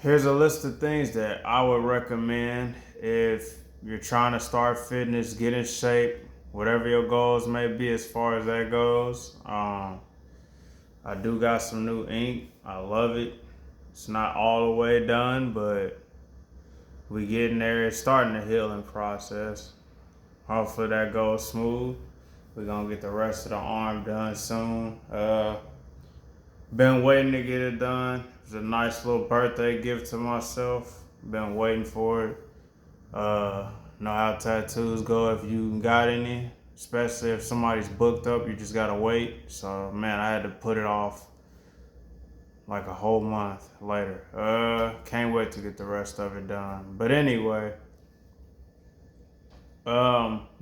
Here's a list of things that I would recommend if you're trying to start fitness, get in shape, whatever your goals may be as far as that goes. I do got some new ink. I love it. It's not all the way done, but we getting there. It's starting the healing process. Hopefully that goes smooth. We're gonna get the rest of the arm done soon. Been waiting to get it done. It's a nice little birthday gift to myself. Been waiting for it. Know how tattoos go if you got any, especially if somebody's booked up, you just gotta wait. So man, I had to put it off like a whole month later. Can't wait to get the rest of it done. But anyway,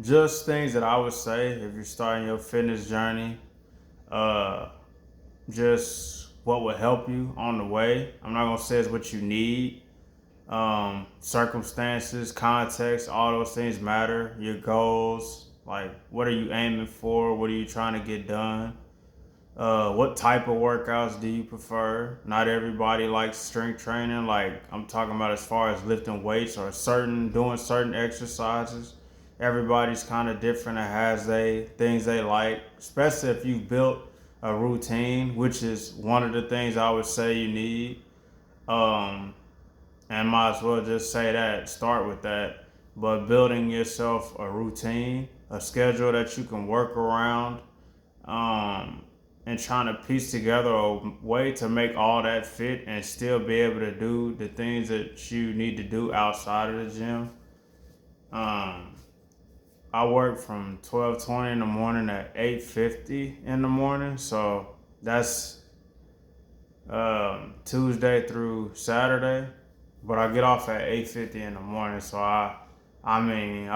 just things that I would say if you're starting your fitness journey. Uh, just what would help you on the way. I'm not gonna say it's what you need. Circumstances, context, all those things matter. Your goals, like what are you aiming for? What are you trying to get done? What type of workouts do you prefer? Not everybody likes strength training. Like I'm talking about as far as lifting weights or doing certain exercises. Everybody's kind of different and has things they like, especially if you've built a routine, which is one of the things I would say you need. Um, and might as well just say that, start with that. But building yourself a routine, a schedule that you can work around, um, and trying to piece together a way to make all that fit and still be able to do the things that you need to do outside of the gym. Um, I work from 12:20 in the morning to 8:50 in the morning, so that's Tuesday through Saturday. But I get off at 8:50 in the morning, so I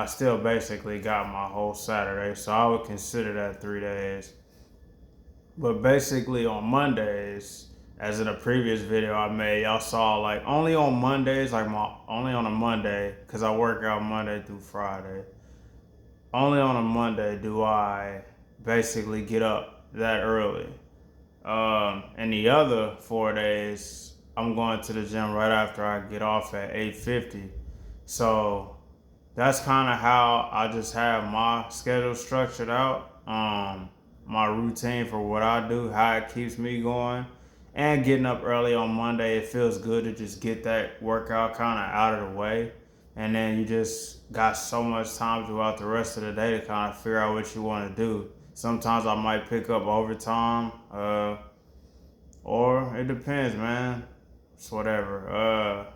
still basically got my whole Saturday, so I would consider that 3 days. But basically on Mondays, as in a previous video I made, y'all saw like only on Mondays, like my only on a Monday, cause I work out Monday through Friday. Only on a Monday do I basically get up that early. And the other 4 days, I'm going to the gym right after I get off at 8:50. So that's kind of how I just have my schedule structured out. My routine for what I do, how it keeps me going, and getting up early on Monday. It feels good to just get that workout kind of out of the way, and then you just got so much time throughout the rest of the day to kind of figure out what you want to do. Sometimes I might pick up overtime, or it depends, man. It's whatever.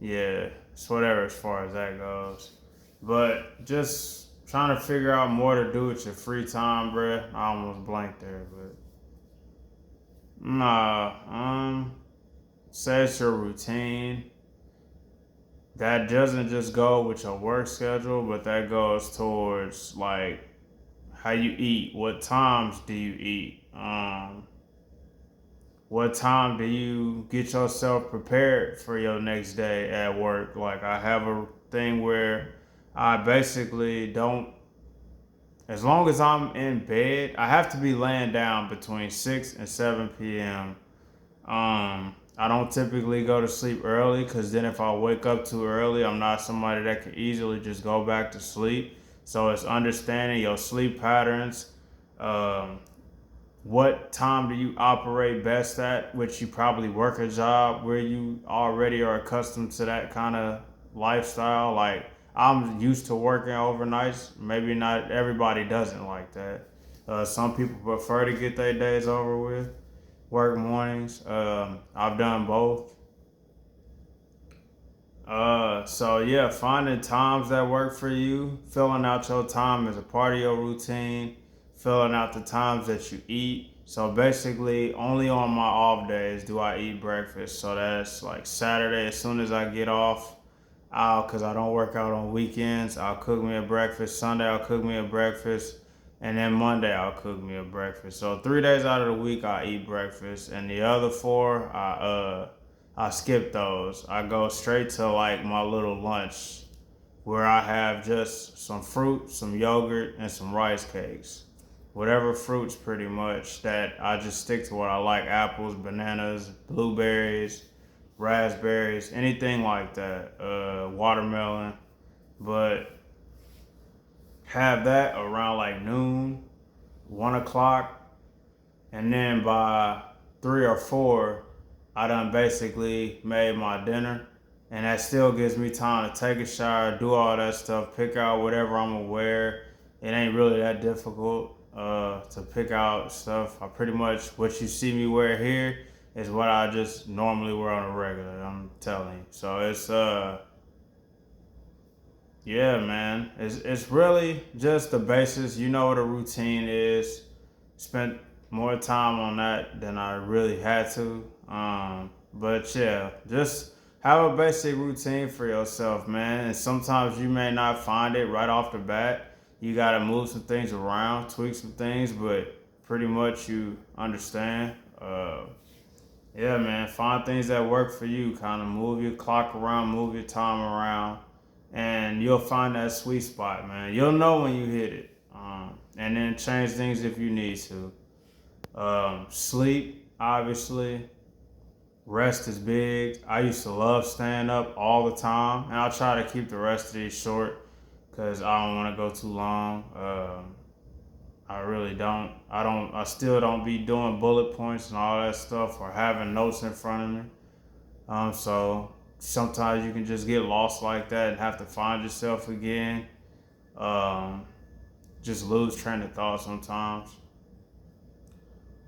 Yeah, it's whatever as far as that goes. But just trying to figure out more to do with your free time, bruh. I almost blanked there, but nah. Say it's your routine. That doesn't just go with your work schedule, but that goes towards like how you eat. What times do you eat? What time do you get yourself prepared for your next day at work? Like I have a thing where I basically don't, as long as I'm in bed, I have to be laying down between 6 and 7 p.m. I don't typically go to sleep early because then if I wake up too early, I'm not somebody that can easily just go back to sleep. So it's understanding your sleep patterns, um, what time do you operate best at, which you probably work a job where you already are accustomed to that kind of lifestyle. Like I'm used to working overnights. Maybe not everybody doesn't like that. Some people prefer to get their days over with, work mornings. I've done both. So yeah, finding times that work for you, filling out your time as a part of your routine, filling out the times that you eat. So basically, only on my off days do I eat breakfast. So that's like Saturday. As soon as I get off, cause I don't work out on weekends, I'll cook me a breakfast. Sunday I'll cook me a breakfast, and then Monday I'll cook me a breakfast. So 3 days out of the week I eat breakfast, and the other four I skip those. I go straight to like my little lunch where I have just some fruit, some yogurt, and some rice cakes. whatever fruits pretty much that I just stick to what I like: apples, bananas, blueberries, raspberries, anything like that, watermelon. But have that around like noon, 1 o'clock, and then by 3 or 4, I done basically made my dinner, and that still gives me time to take a shower, do all that stuff, pick out whatever I'm gonna wear. It ain't really that difficult to pick out stuff. I pretty much what you see me wear here is what I just normally wear on a regular. I'm telling you. So it's yeah, man. It's really just the basis. You know what a routine is. Spent more time on that than I really had to. But yeah, just have a basic routine for yourself, man. And sometimes you may not find it right off the bat. You gotta move some things around, tweak some things, but pretty much you understand. Yeah, man. Find things that work for you. Kind of move your clock around, move your time around, and you'll find that sweet spot, man. You'll know when you hit it, and then change things if you need to. Sleep, obviously. Rest is big. I used to love staying up all the time, and I'll try to keep the rest of these short because I don't want to go too long. I really don't. I don't. I still don't be doing bullet points and all that stuff or having notes in front of me. So sometimes you can just get lost like that and have to find yourself again. Um, just lose train of thought sometimes.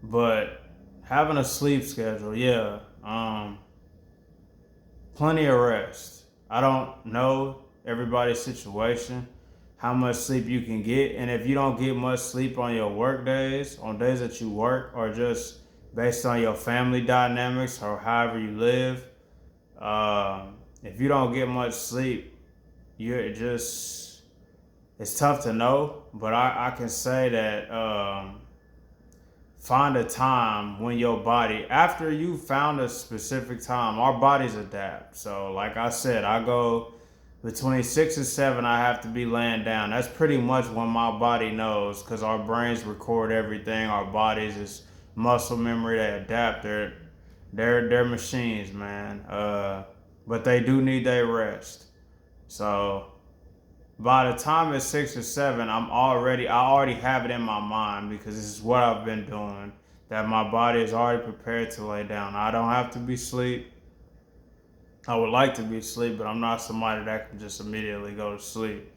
But having a sleep schedule, yeah. Plenty of rest. I don't know everybody's situation, how much sleep you can get, and if you don't get much sleep on your work days, on days that you work, or just based on your family dynamics or however you live, if you don't get much sleep, you're just it's tough to know. But I can say that find a time when your body, after you found a specific time, our bodies adapt. So like I said, I go between 6 and 7, I have to be laying down. That's pretty much when my body knows, because our brains record everything. Our bodies is muscle memory. They adapt. They're machines, man. But they do need their rest. So by the time it's 6 or 7, I already have it in my mind because this is what I've been doing. That my body is already prepared to lay down. I don't have to be asleep. I would like to be asleep, but I'm not somebody that can just immediately go to sleep.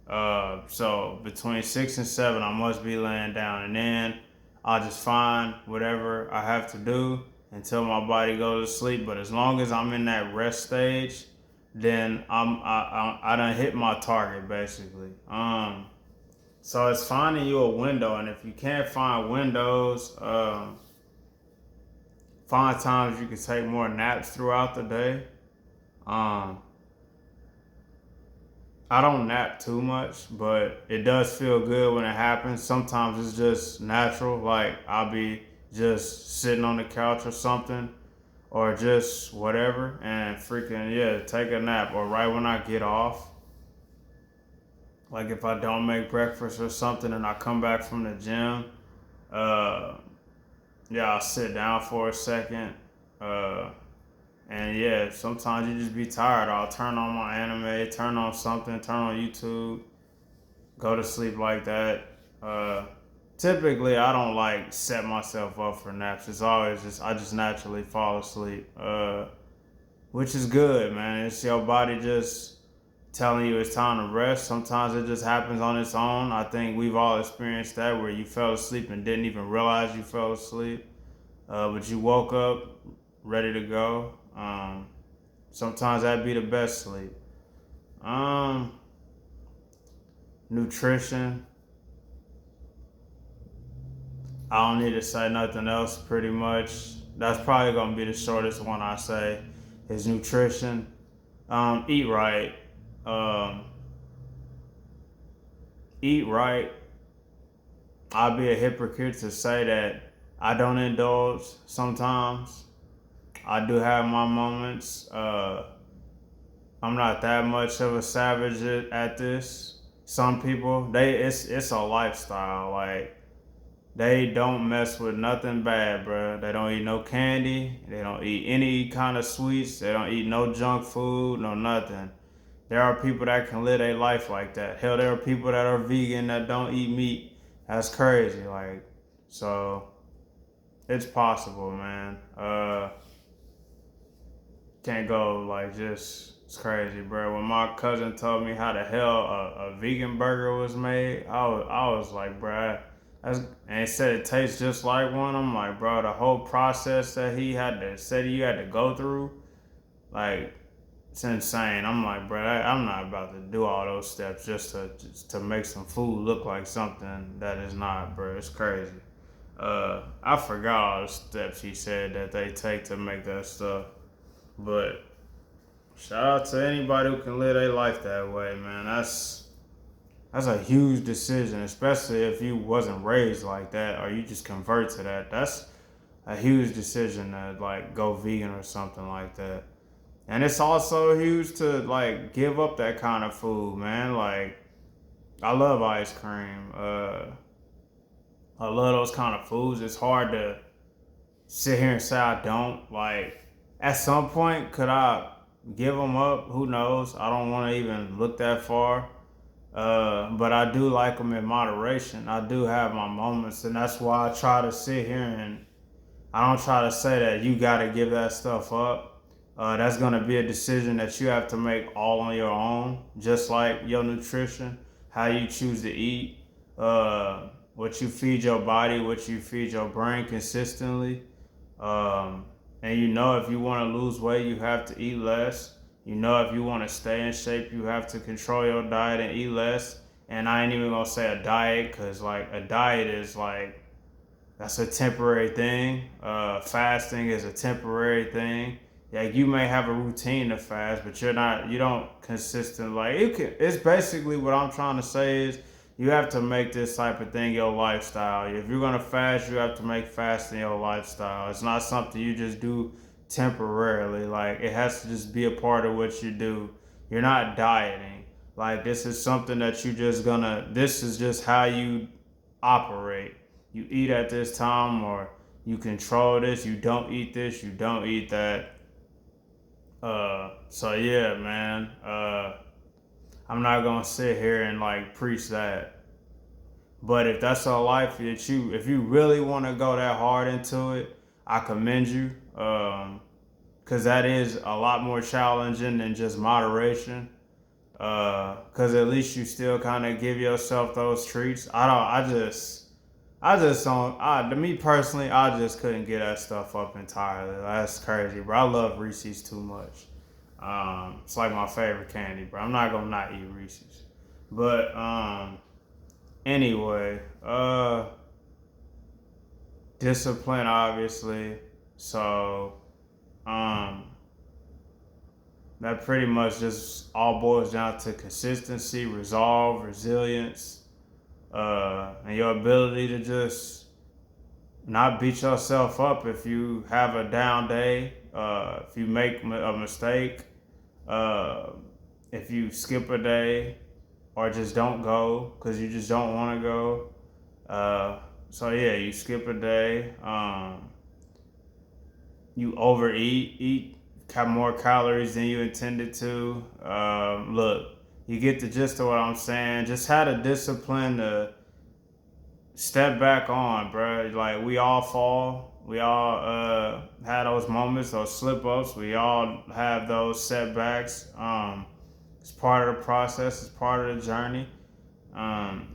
So between 6 and 7, I must be laying down, and then I'll just find whatever I have to do until my body goes to sleep. But as long as I'm in that rest stage, then I done hit my target basically. So it's finding you a window, and if you can't find windows, find times you can take more naps throughout the day. Um, I don't nap too much, but it does feel good when it happens. Sometimes it's just natural, like I'll be just sitting on the couch or something, or just whatever, and freaking yeah, take a nap. Or right when I get off, like if I don't make breakfast or something and I come back from the gym, uh, yeah, I'll sit down for a second. Uh, and yeah, sometimes you just be tired. I'll turn on my anime, turn on something, turn on YouTube, go to sleep like that. Uh, Typically, I don't like set myself up for naps. It's always just I just naturally fall asleep, which is good, man. It's your body just telling you it's time to rest. Sometimes it just happens on its own. I think we've all experienced that where you fell asleep and didn't even realize you fell asleep, but you woke up ready to go. Sometimes that'd be the best sleep. Um, Nutrition. I don't need to say nothing else. Pretty much, that's probably gonna be the shortest one I say. Is nutrition. Eat right. Um, Eat right. I'll be a hypocrite to say that I don't indulge sometimes. I do have my moments. I'm not that much of a savage at this. Some people, it's a lifestyle. Like They don't mess with nothing bad, bro. They don't eat no candy. They don't eat any kind of sweets. They don't eat no junk food, no nothing. There are people that can live a life like that. Hell, there are people that are vegan that don't eat meat. That's crazy. Like, so it's possible, man. Can't go like just it's crazy, bro. When my cousin told me how the hell a vegan burger was made, I was like, bro, that's and it said it tastes just like one. I'm like, bro, the whole process that he had to said you had to go through, like it's insane. I'm like, bro, I'm not about to do all those steps just to make some food look like something that is not, bro. It's crazy. I forgot all the steps he said that they take to make that stuff. But shout out to anybody who can live their life that way, man. That's a huge decision, especially if you wasn't raised like that or you just convert to that. That's a huge decision to like go vegan or something like that. And it's also huge to like give up that kind of food, man. Like I love ice cream. I love those kind of foods. It's hard to sit here and say I don't. Like at some point, could I give them up? Who knows? I don't want to even look that far. But I do like them in moderation. I do have my moments, and that's why I try to sit here and I don't try to say that you got to give that stuff up. That's going to be a decision that you have to make all on your own, just like your nutrition, how you choose to eat, what you feed your body, what you feed your brain consistently. Um, and you know, if you want to lose weight, you have to eat less. You know, if you want to stay in shape, you have to control your diet and eat less. And I ain't even gonna say a diet, cause like a diet is like that's a temporary thing. Fasting is a temporary thing. Like you may have a routine to fast, but you don't consistent like it can, it's basically what I'm trying to say is you have to make this type of thing your lifestyle. If you're gonna fast, you have to make fasting your lifestyle. It's not something you just do temporarily. Like it has to just be a part of what you do. You're not dieting. Like this is something that you just gonna this is just how you operate. You eat at this time or you control this, you don't eat this, you don't eat that. So yeah, man. I'm not gonna sit here and like preach that. But if that's a life that if you really want to go that hard into it, I commend you. Cause that is a lot more challenging than just moderation. Cause at least you still kind of give yourself those treats. I just don't. To me personally, I just couldn't get that stuff up entirely. That's crazy, bro. I love Reese's too much. It's like my favorite candy, bro. I'm not gonna not eat Reese's, but anyway, discipline obviously. So, um, that pretty much just all boils down to consistency, resolve, resilience, and your ability to just not beat yourself up if you have a down day, if you make a mistake, uh, if you skip a day or just don't go because you just don't want to go. So yeah, you skip a day, you overeat, eat have more calories than you intended to. Look, you get the gist of what I'm saying. Just had a discipline to step back on, bro. Like we all fall. We all had those moments, those slip ups. We all have those setbacks. It's part of the process. It's part of the journey. Um,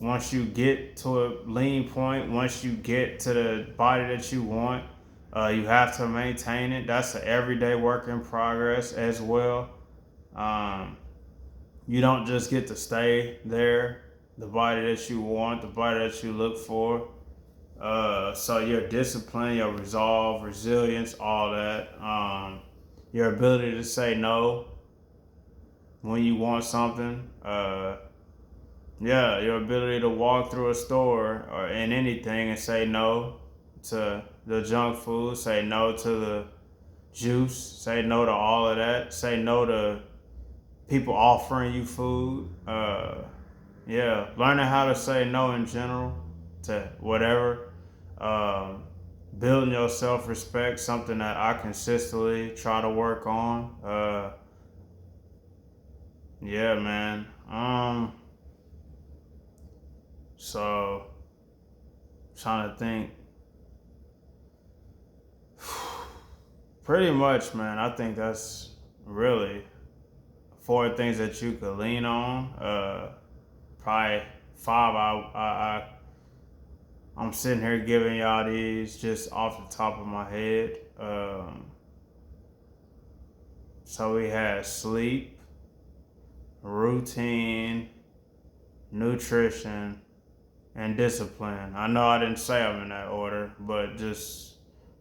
Once you get to a lean point, once you get to the body that you want, you have to maintain it. That's an everyday work in progress as well. Um, you don't just get to stay there, the body that you want, the body that you look for. So your discipline, your resolve, resilience, all that. Your ability to say no when you want something. Yeah, your ability to walk through a store or in anything and say no to the junk food, say no to the juice, say no to all of that, say no to people offering you food. Yeah, learning how to say no in general. to whatever. Um, Building your self-respect, something that I consistently try to work on. Yeah, man. So trying to think. Pretty much, man. I think that's really four things that you could lean on. Probably five. I'm sitting here giving y'all these just off the top of my head. So we had sleep, routine, nutrition, and discipline. I know I didn't say them in that order, but just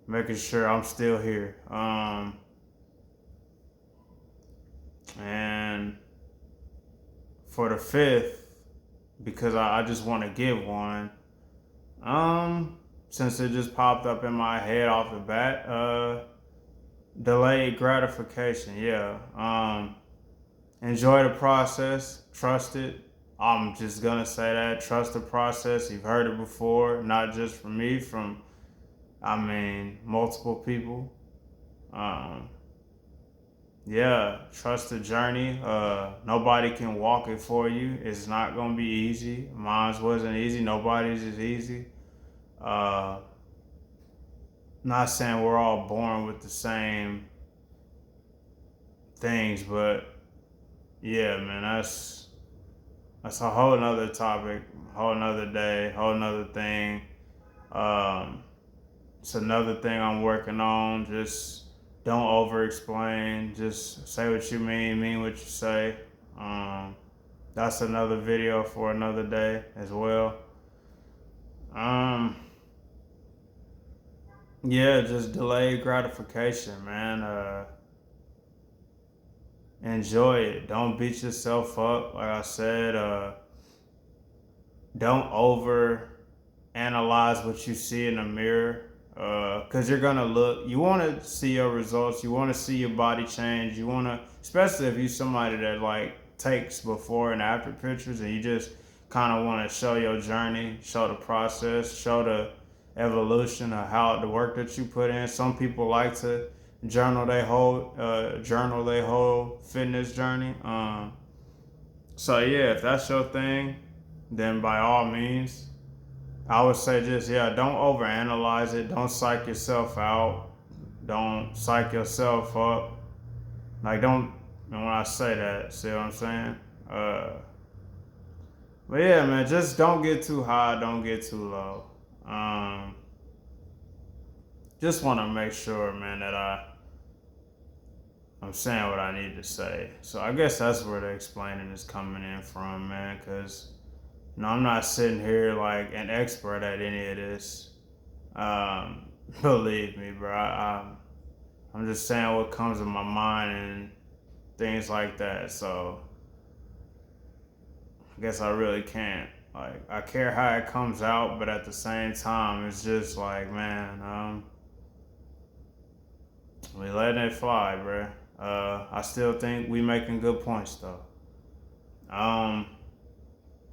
making sure I'm still here. And for the fifth, because I just want to give one, since it just popped up in my head off the bat, delayed gratification. Yeah. Enjoy the process, trust it. I'm just gonna say that. Trust the process. You've heard it before, not just from me, from multiple people. Um, yeah, trust the journey. Nobody can walk it for you. It's not gonna be easy. Mine wasn't easy. Nobody's is easy. Uh, Not saying we're all born with the same things, but yeah, man, that's a whole nother topic, whole nother day, whole nother thing. Um, it's another thing I'm working on. Just don't over explain. Just say what you mean what you say. That's another video for another day as well. Yeah, just delayed gratification, man. Enjoy it. Don't beat yourself up. Like I said, don't over analyze what you see in the mirror. Because you're gonna look, you want to see your results, you want to see your body change, you want to, especially if you're somebody that like takes before and after pictures, and you just kind of want to show your journey, show the process, show the evolution of how the work that you put in. Some people like to journal their whole fitness journey. So yeah, if that's your thing, then by all means, I would say just, yeah, don't overanalyze it. Don't psych yourself out. Don't psych yourself up. Like, don't, and when I say that, see what I'm saying? But yeah, man, just don't get too high, don't get too low. Just want to make sure, man, that I'm saying what I need to say. So I guess that's where the explaining is coming in from, man, because no, I'm not sitting here like an expert at any of this. Believe me, bro. I'm just saying what comes in my mind and things like that. So I guess I really can't. Like, I care how it comes out, but at the same time, it's just like, man, we letting it fly, bro. I still think we making good points though.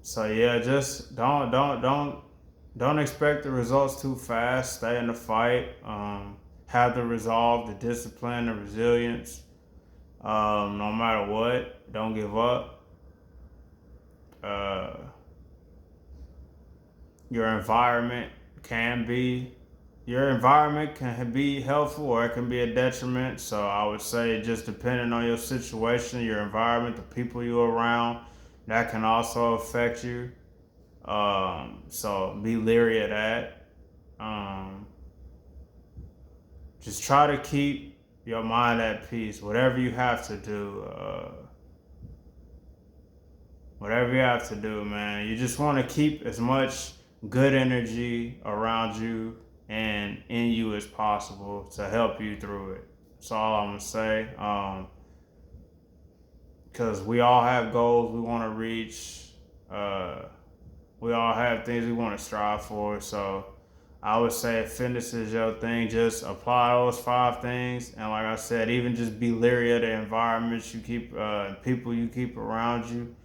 So yeah, just don't expect the results too fast. Stay in the fight. Have the resolve, the discipline, the resilience. No matter what, don't give up. Uh, your environment can be your environment can be helpful or it can be a detriment. So I would say just depending on your situation, your environment, the people you're around, that can also affect you. So be leery of that. Just try to keep your mind at peace. Whatever you have to do, man. You just want to keep as much good energy around you and in you as possible to help you through it. That's all I'm gonna say. Because we all have goals we want to reach. We all have things we want to strive for. So I would say if fitness is your thing, just apply those five things. And like I said, even just be leery of the environments you keep, people you keep around you.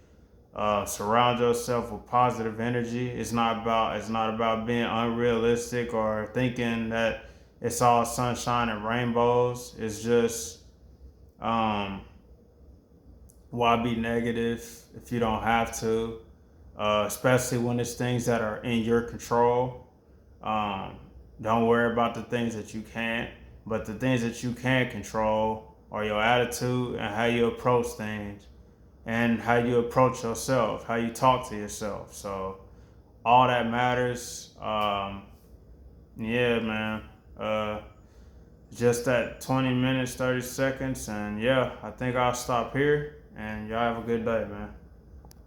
Surround yourself with positive energy. It's not about being unrealistic or thinking that it's all sunshine and rainbows. It's just um, why be negative if you don't have to, especially when it's things that are in your control. Um, don't worry about the things that you can't, but the things that you can control are your attitude and how you approach things and how you approach yourself, how you talk to yourself. So all that matters. Yeah, man. Uh, just that 20 minutes, 30 seconds. And yeah, I think I'll stop here. And y'all have a good day, man.